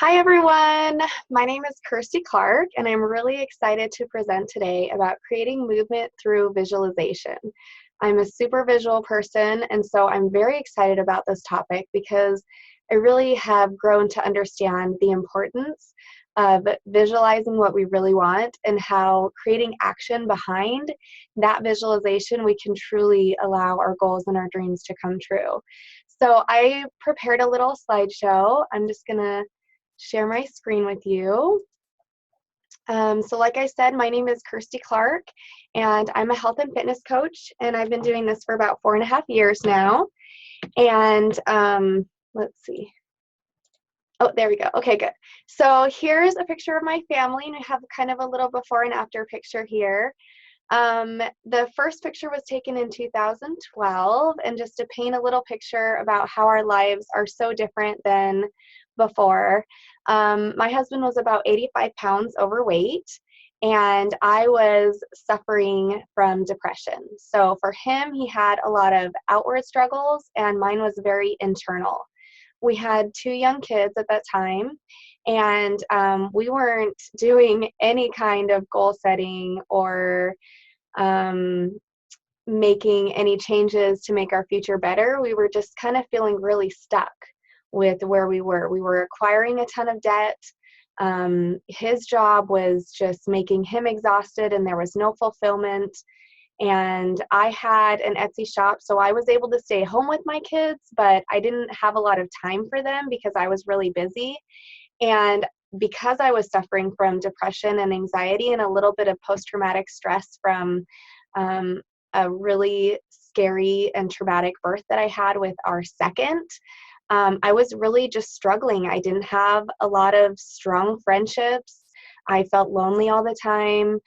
Hi everyone, my name is Kirsty Clark and I'm really excited to present today about creating movement through visualization. I'm a super visual person and so I'm very excited about this topic because I really have grown to understand the importance of visualizing what we really want and how creating action behind that visualization we can truly allow our goals and our dreams to come true. So I prepared a little slideshow. I'm just going to share my screen with you. So like I said, my name is Kirsty Clark, and I'm a health and fitness coach, and I've been doing this for about 4.5 years now. And let's see. Oh, there we go. Okay, good. So here's a picture of my family, and I have kind of a little before and after picture here. The first picture was taken in 2012, and just to paint a little picture about how our lives are so different than before. My husband was about 85 pounds overweight, and I was suffering from depression. So for him, he had a lot of outward struggles, and mine was very internal. We had 2 young kids at that time, and we weren't doing any kind of goal setting or making any changes to make our future better. We were just kind of feeling really stuck with where we were. We were acquiring a ton of debt. His job was just making him exhausted and there was no fulfillment. And I had an Etsy shop, so I was able to stay home with my kids, but I didn't have a lot of time for them because I was really busy. And because I was suffering from depression and anxiety and a little bit of post-traumatic stress from a really scary and traumatic birth that I had with our second, I was really just struggling. I didn't have a lot of strong friendships. I felt lonely all the time.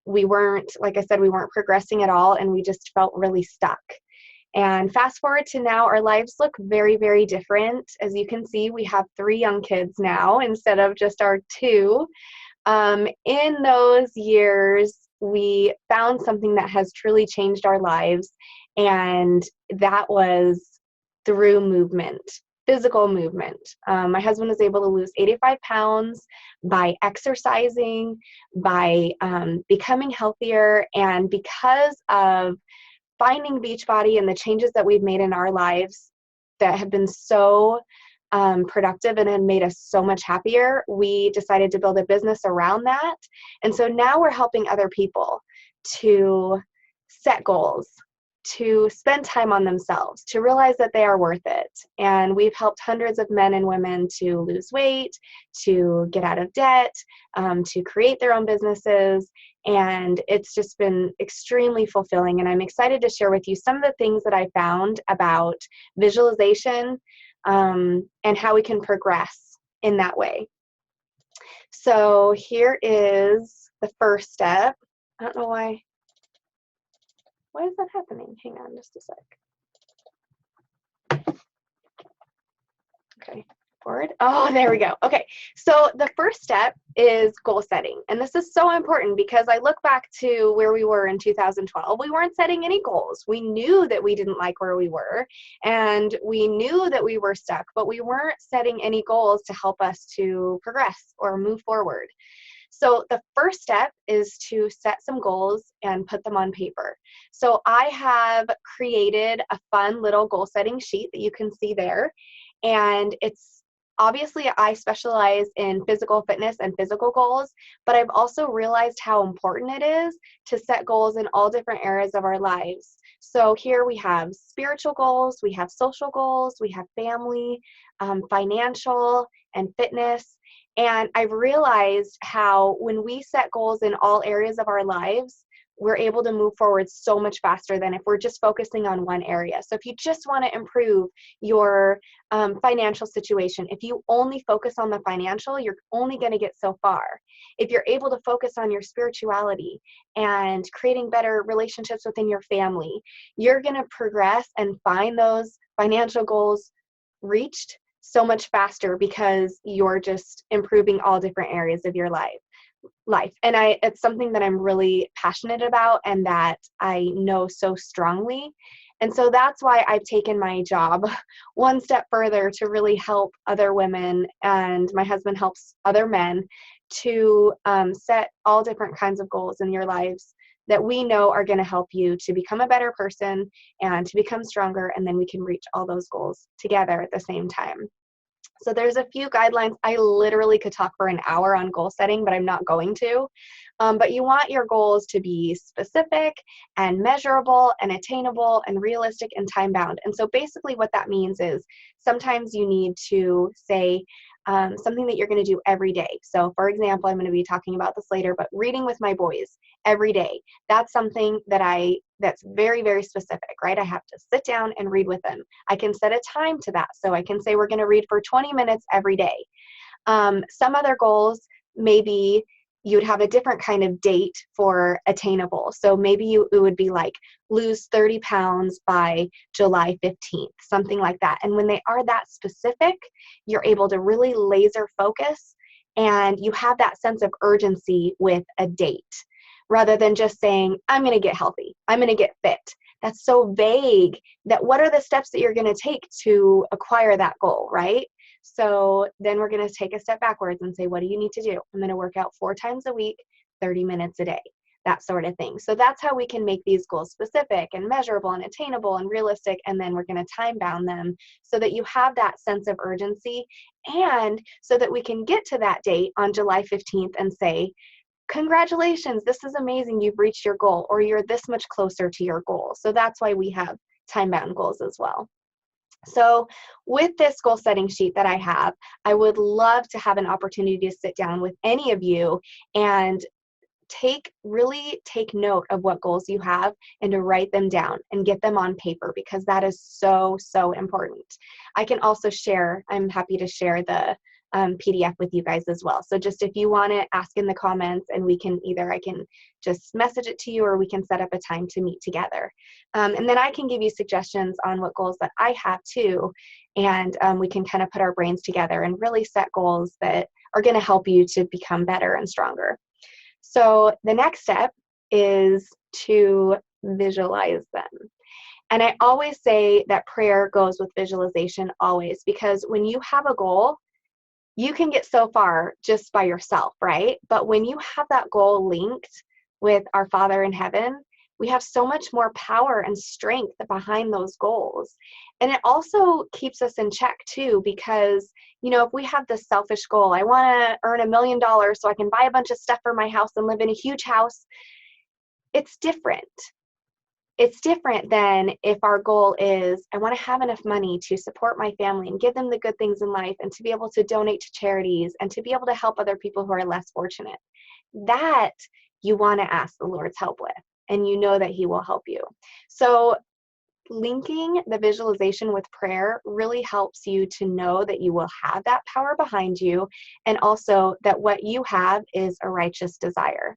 We weren't, like I said, we weren't progressing at all, and we just felt really stuck. And fast forward to now, our lives look very, very different. As you can see, we have 3 young kids now instead of just our 2. In those years, we found something that has truly changed our lives, and that was through movement, physical movement. My husband was able to lose 85 pounds by exercising, by becoming healthier, and because of finding Beachbody and the changes that we've made in our lives that have been so productive and have made us so much happier, we decided to build a business around that. And so now we're helping other people to set goals, to spend time on themselves, to realize that they are worth it. And we've helped hundreds of men and women to lose weight, to get out of debt, to create their own businesses. And it's just been extremely fulfilling. And I'm excited to share with you some of the things that I found about visualization and how we can progress in that way. So here is the first step. I don't know why is that happening? Hang on just a sec. Okay, forward. Oh, there we go. Okay, so the first step is goal setting. And this is so important because I look back to where we were in 2012. We weren't setting any goals. We knew that we didn't like where we were, and we knew that we were stuck, but we weren't setting any goals to help us to progress or move forward. So the first step is to set some goals and put them on paper. So I have created a fun little goal setting sheet that you can see there. And it's obviously I specialize in physical fitness and physical goals, but I've also realized how important it is to set goals in all different areas of our lives. So here we have spiritual goals, we have social goals, we have family, financial, and fitness. And I've realized how when we set goals in all areas of our lives, we're able to move forward so much faster than if we're just focusing on one area. So if you just want to improve your financial situation, if you only focus on the financial, you're only going to get so far. If you're able to focus on your spirituality and creating better relationships within your family, you're going to progress and find those financial goals reached so much faster because you're just improving all different areas of your life. And it's something that I'm really passionate about and that I know so strongly. And so that's why I've taken my job one step further to really help other women, and my husband helps other men to set all different kinds of goals in your lives that we know are going to help you to become a better person and to become stronger, and then we can reach all those goals together at the same time. So there's a few guidelines. I literally could talk for an hour on goal setting, but I'm not going to. But you want your goals to be specific and measurable and attainable and realistic and time bound. And so basically what that means is sometimes you need to say something that you're going to do every day. So for example, I'm going to be talking about this later, but reading with my boys every day. That's something that's very, very specific, right? I have to sit down and read with them. I can set a time to that. So I can say we're going to read for 20 minutes every day. Some other goals, maybe you'd have a different kind of date for attainable. So maybe it would be like lose 30 pounds by July 15th, something like that. And when they are that specific, you're able to really laser focus, and you have that sense of urgency with a date rather than just saying, I'm going to get healthy, I'm going to get fit. That's so vague. That what are the steps that you're going to take to acquire that goal, right? So then we're going to take a step backwards and say, what do you need to do? I'm going to work out 4 times a week, 30 minutes a day, that sort of thing. So that's how we can make these goals specific and measurable and attainable and realistic. And then we're going to time bound them so that you have that sense of urgency, and so that we can get to that date on July 15th and say, congratulations, this is amazing, you've reached your goal, or you're this much closer to your goal. So that's why we have time bound goals as well. So with this goal setting sheet that I have, I would love to have an opportunity to sit down with any of you and really take note of what goals you have and to write them down and get them on paper, because that is so, so important. I can also share, I'm happy to share the PDF with you guys as well. So just if you want to ask in the comments, and I can just message it to you, or we can set up a time to meet together. And then I can give you suggestions on what goals that I have too. And we can kind of put our brains together and really set goals that are going to help you to become better and stronger. So the next step is to visualize them. And I always say that prayer goes with visualization always, because when you have a goal, you can get so far just by yourself, right? But when you have that goal linked with our Father in heaven, we have so much more power and strength behind those goals. And it also keeps us in check too, because, if we have this selfish goal, I want to earn $1 million so I can buy a bunch of stuff for my house and live in a huge house, it's different. It's different than if our goal is, I want to have enough money to support my family and give them the good things in life, and to be able to donate to charities and to be able to help other people who are less fortunate. That you want to ask the Lord's help with, and you know that He will help you. So linking the visualization with prayer really helps you to know that you will have that power behind you, and also that what you have is a righteous desire.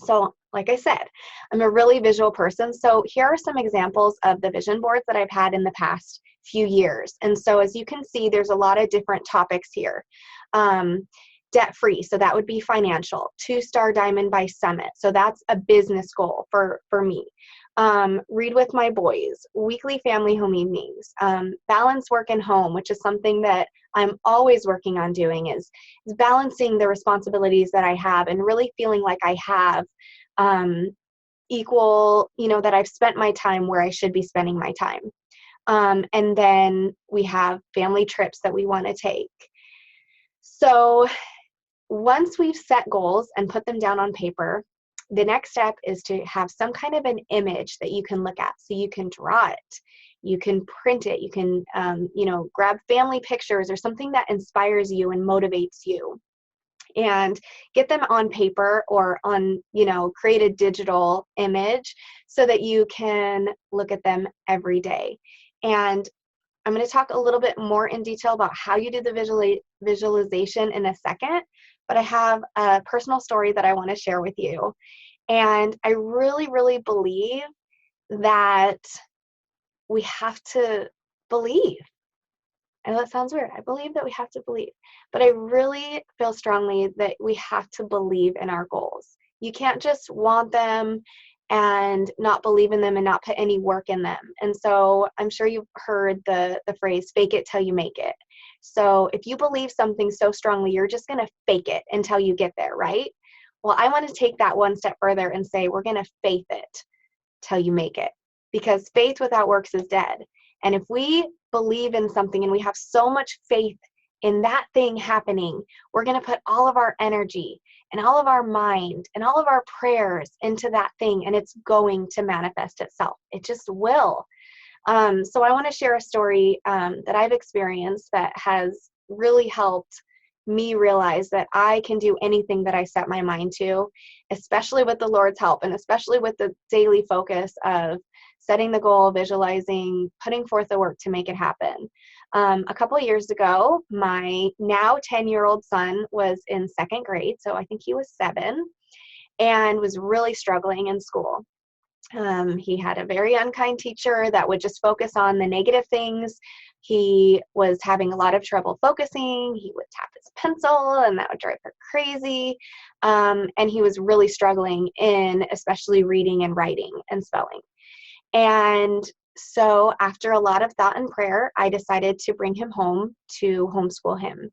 So like I said, I'm a really visual person. So here are some examples of the vision boards that I've had in the past few years. And so as you can see, there's a lot of different topics here. Debt-free, so that would be financial. 2-star diamond by Summit, so that's a business goal for me. Read with my boys, weekly family home evenings, balance work and home, which is something that I'm always working on doing, is balancing the responsibilities that I have and really feeling like I have equal, that I've spent my time where I should be spending my time. And then we have family trips that we want to take. So once we've set goals and put them down on paper, the next step is to have some kind of an image that you can look at. So you can draw it, you can print it, you can, grab family pictures or something that inspires you and motivates you, and get them on paper or on, create a digital image so that you can look at them every day. And I'm going to talk a little bit more in detail about how you do the visualization in a second, but I have a personal story that I want to share with you. And I really, really believe that we have to believe. I know that sounds weird. I believe that we have to believe, but I really feel strongly that we have to believe in our goals. You can't just want them and not believe in them and not put any work in them. And so I'm sure you've heard the phrase, fake it till you make it. So if you believe something so strongly, you're just going to fake it until you get there, right? Well, I want to take that one step further and say, we're going to faith it till you make it, because faith without works is dead. And if we believe in something and we have so much faith in that thing happening, we're going to put all of our energy and all of our mind and all of our prayers into that thing, and it's going to manifest itself. It just will. So I want to share a story that I've experienced that has really helped me realize that I can do anything that I set my mind to, especially with the Lord's help, and especially with the daily focus of setting the goal, visualizing, putting forth the work to make it happen. A couple of years ago, my now 10-year-old son was in second grade, so I think he was 7, and was really struggling in school. He had a very unkind teacher that would just focus on the negative things. He was having a lot of trouble focusing. He would tap his pencil, and that would drive her crazy. And he was really struggling in especially reading and writing and spelling. And so after a lot of thought and prayer, I decided to bring him home to homeschool him.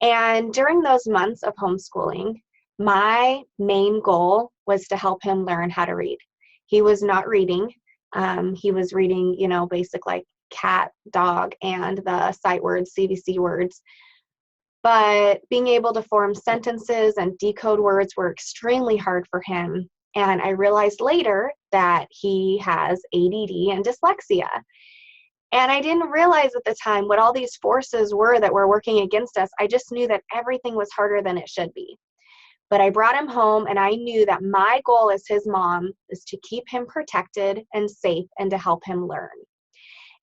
And during those months of homeschooling, my main goal was to help him learn how to read. He was not reading. He was reading, basic like cat, dog, and the sight words, CVC words. But being able to form sentences and decode words were extremely hard for him. And I realized later that he has ADD and dyslexia. And I didn't realize at the time what all these forces were that were working against us. I just knew that everything was harder than it should be. But I brought him home, and I knew that my goal as his mom is to keep him protected and safe and to help him learn.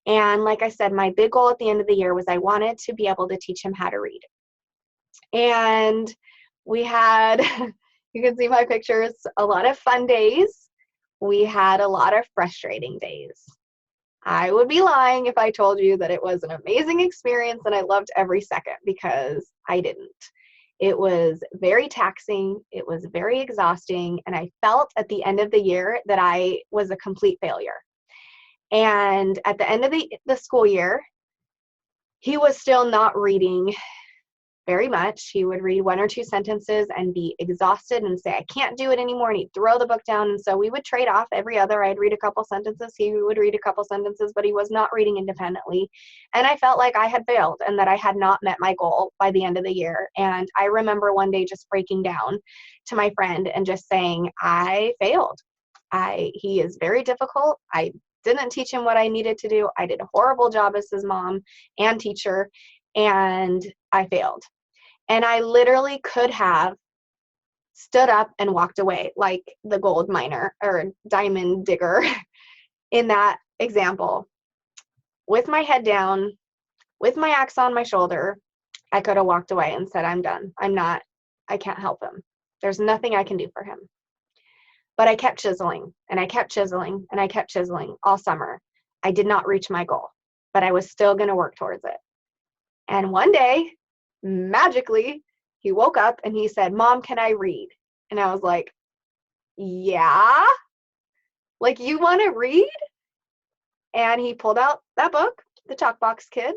And like I said, my big goal at the end of the year was I wanted to be able to teach him how to read. And we had, you can see my pictures, a lot of fun days. We had a lot of frustrating days. I would be lying if I told you that it was an amazing experience and I loved every second, because I didn't. It was very taxing, it was very exhausting, and I felt at the end of the year that I was a complete failure. And at the end of the school year, he was still not reading very much. He would read 1 or 2 sentences and be exhausted and say, I can't do it anymore, and he'd throw the book down. And so we would trade off every other. I'd read a couple sentences, he would read a couple sentences, but he was not reading independently. And I felt like I had failed and that I had not met my goal by the end of the year. And I remember one day just breaking down to my friend and just saying, I failed. He is very difficult. I didn't teach him what I needed to do. I did a horrible job as his mom and teacher, and I failed. And I literally could have stood up and walked away like the gold miner or diamond digger in that example. With my head down, with my axe on my shoulder, I could have walked away and said, I'm done. I can't help him. There's nothing I can do for him. But I kept chiseling, and I kept chiseling, and I kept chiseling all summer. I did not reach my goal, but I was still going to work towards it. And one day, magically, he woke up and he said, Mom, can I read? And I was like, yeah? Like, you want to read? And he pulled out that book, The Chalkbox Kid,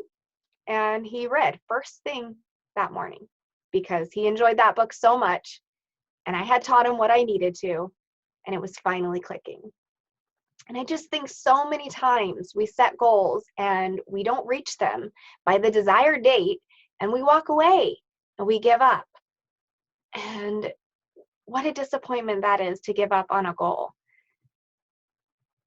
and he read first thing that morning because he enjoyed that book so much. And I had taught him what I needed to, and it was finally clicking. And I just think so many times we set goals and we don't reach them by the desired date, and we walk away and we give up. And what a disappointment that is, to give up on a goal.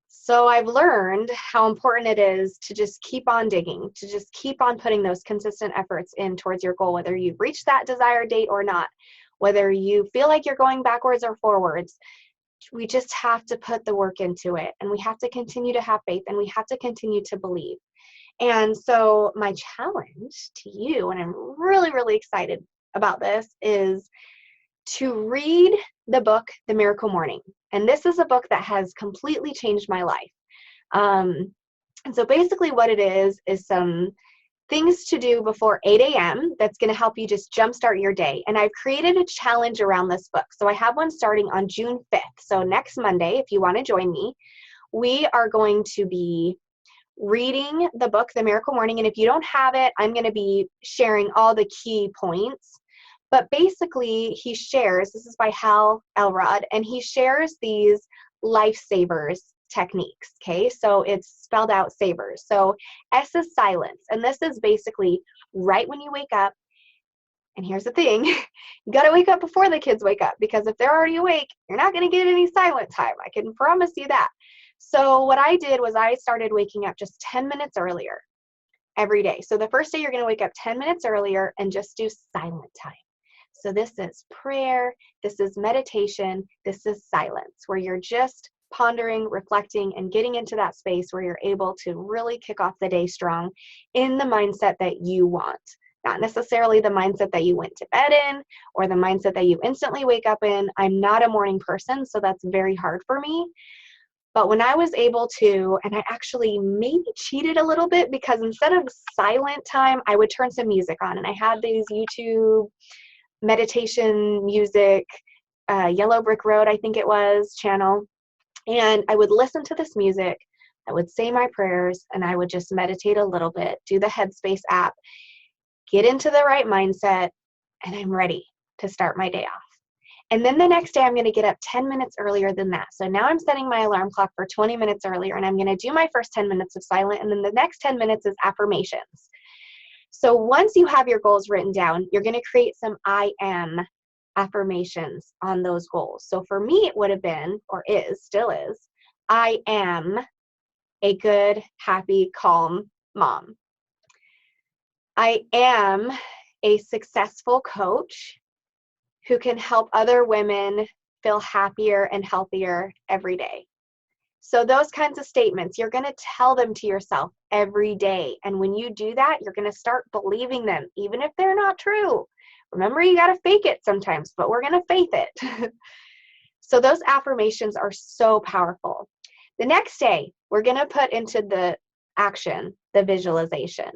So I've learned how important it is to just keep on digging, to just keep on putting those consistent efforts in towards your goal, whether you've reached that desired date or not, whether you feel like you're going backwards or forwards. We just have to put the work into it, and we have to continue to have faith, and we have to continue to believe. And so my challenge to you, and I'm really, really excited about this, is to read the book, The Miracle Morning. And this is a book that has completely changed my life. And so basically what it is some things to do before 8 a.m. that's going to help you just jumpstart your day. And I've created a challenge around this book. So I have one starting on June 5th. So next Monday, if you want to join me, we are going to be reading the book, The Miracle Morning. And if you don't have it, I'm going to be sharing all the key points. But basically, he shares, this is by Hal Elrod, and he shares these lifesavers techniques, okay? So it's spelled out savers. So S is silence, and this is basically right when you wake up. And here's the thing, you got to wake up before the kids wake up, because if they're already awake, you're not going to get any silent time. I can promise you that. So what I did was I started waking up just 10 minutes earlier every day. So the first day you're going to wake up 10 minutes earlier and just do silent time. So this is prayer, this is meditation, this is silence, where you're just pondering, reflecting, and getting into that space where you're able to really kick off the day strong in the mindset that you want. Not necessarily the mindset that you went to bed in or the mindset that you instantly wake up in. I'm not a morning person, so that's very hard for me. But when I was able to, and I actually maybe cheated a little bit, because instead of silent time, I would turn some music on. And I had these YouTube meditation music, Yellow Brick Road, I think it was, channel. And I would listen to this music, I would say my prayers, and I would just meditate a little bit, do the Headspace app, get into the right mindset, and I'm ready to start my day off. And then the next day, I'm going to get up 10 minutes earlier than that. So now I'm setting my alarm clock for 20 minutes earlier, and I'm going to do my first 10 minutes of silent, and then the next 10 minutes is affirmations. So once you have your goals written down, you're going to create some I am affirmations on those goals. So for me, it would have been, or is, still is, I am a good, happy, calm mom. I am a successful coach who can help other women feel happier and healthier every day. So those kinds of statements, you're going to tell them to yourself every day. And when you do that, you're going to start believing them, even if they're not true. Remember, you got to fake it sometimes, but we're going to faith it. So those affirmations are so powerful. The next day, we're going to put into the action, the visualization.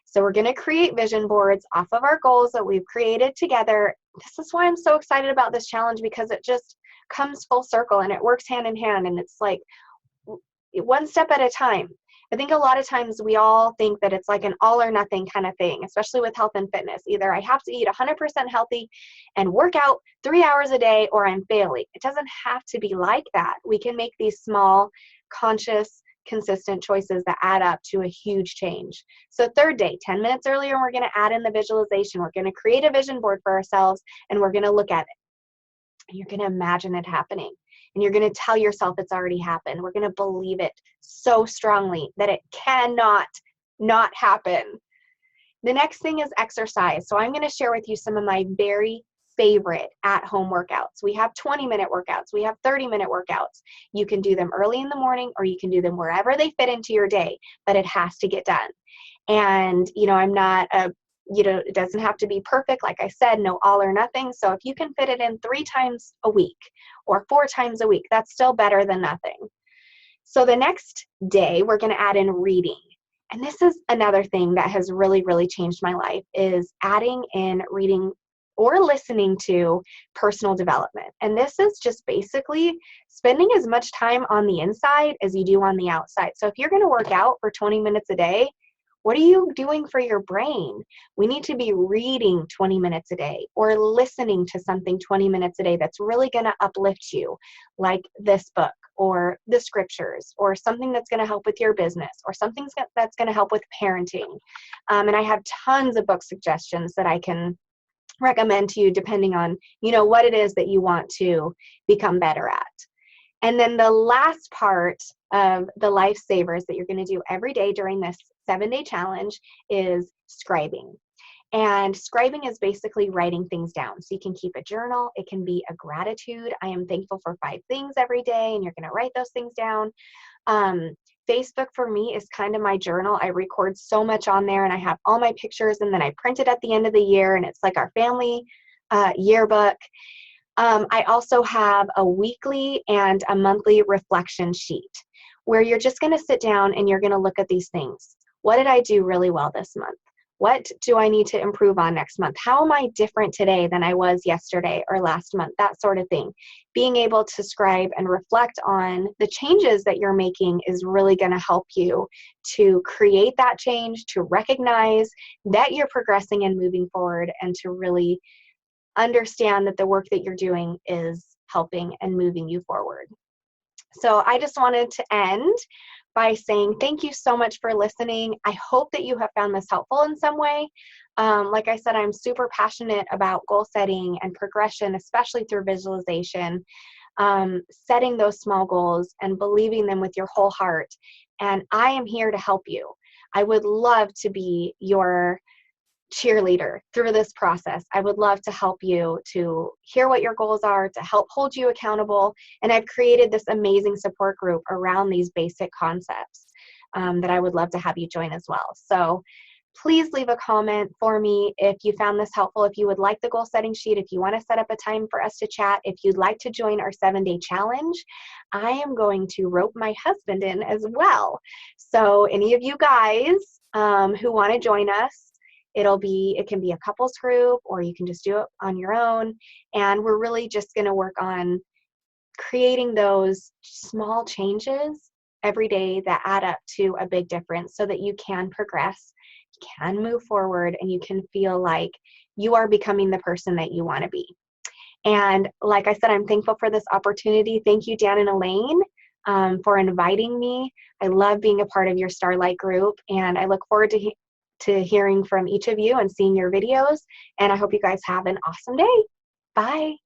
So we're going to create vision boards off of our goals that we've created together. This is why I'm so excited about this challenge, because it just comes full circle and it works hand in hand. And it's like one step at a time. I think a lot of times we all think that it's like an all or nothing kind of thing, especially with health and fitness. Either I have to eat 100% healthy and work out 3 hours a day, or I'm failing. It doesn't have to be like that. We can make these small, conscious, consistent choices that add up to a huge change. So third day, 10 minutes earlier, we're going to add in the visualization. We're going to create a vision board for ourselves, and we're going to look at it. And you're going to imagine it happening. And you're going to tell yourself it's already happened. We're going to believe it so strongly that it cannot not happen. The next thing is exercise. So I'm going to share with you some of my very favorite at-home workouts. We have 20-minute workouts. We have 30-minute workouts. You can do them early in the morning, or you can do them wherever they fit into your day, but it has to get done. And, I'm not it doesn't have to be perfect. Like I said, no all or nothing. So if you can fit it in 3 times a week or 4 times a week, that's still better than nothing. So the next day, we're going to add in reading. And this is another thing that has really, really changed my life, is adding in reading or listening to personal development. And this is just basically spending as much time on the inside as you do on the outside. So if you're going to work out for 20 minutes a day, what are you doing for your brain? We need to be reading 20 minutes a day or listening to something 20 minutes a day that's really going to uplift you, like this book or the scriptures, or something that's going to help with your business, or something that's going to help with parenting. And I have tons of book suggestions that I can recommend to you depending on, what it is that you want to become better at. And then the last part of the lifesavers that you're going to do every day during this 7-day challenge is scribing. And scribing is basically writing things down. So you can keep a journal. It can be a gratitude. I am thankful for 5 things every day, and you're going to write those things down. Facebook for me is kind of my journal. I record so much on there, and I have all my pictures, and then I print it at the end of the year, and it's like our family yearbook. I also have a weekly and a monthly reflection sheet where you're just going to sit down and you're going to look at these things. What did I do really well this month? What do I need to improve on next month? How am I different today than I was yesterday or last month? That sort of thing. Being able to scribe and reflect on the changes that you're making is really going to help you to create that change, to recognize that you're progressing and moving forward, and to really understand that the work that you're doing is helping and moving you forward. So I just wanted to end by saying thank you so much for listening. I hope that you have found this helpful in some way. Like I said, I'm super passionate about goal setting and progression, especially through visualization, setting those small goals and believing them with your whole heart. And I am here to help you. I would love to be your cheerleader through this process. I would love to help you to hear what your goals are, to help hold you accountable. And I've created this amazing support group around these basic concepts that I would love to have you join as well. So please leave a comment for me if you found this helpful, if you would like the goal setting sheet, if you want to set up a time for us to chat, if you'd like to join our 7-day challenge. I am going to rope my husband in as well. So any of you guys who want to join us, it can be a couples group, or you can just do it on your own. And we're really just going to work on creating those small changes every day that add up to a big difference so that you can progress, you can move forward, and you can feel like you are becoming the person that you want to be. And like I said, I'm thankful for this opportunity. Thank you, Dan and Elaine, for inviting me. I love being a part of your Starlight group, and I look forward to hearing from each of you and seeing your videos. And I hope you guys have an awesome day. Bye.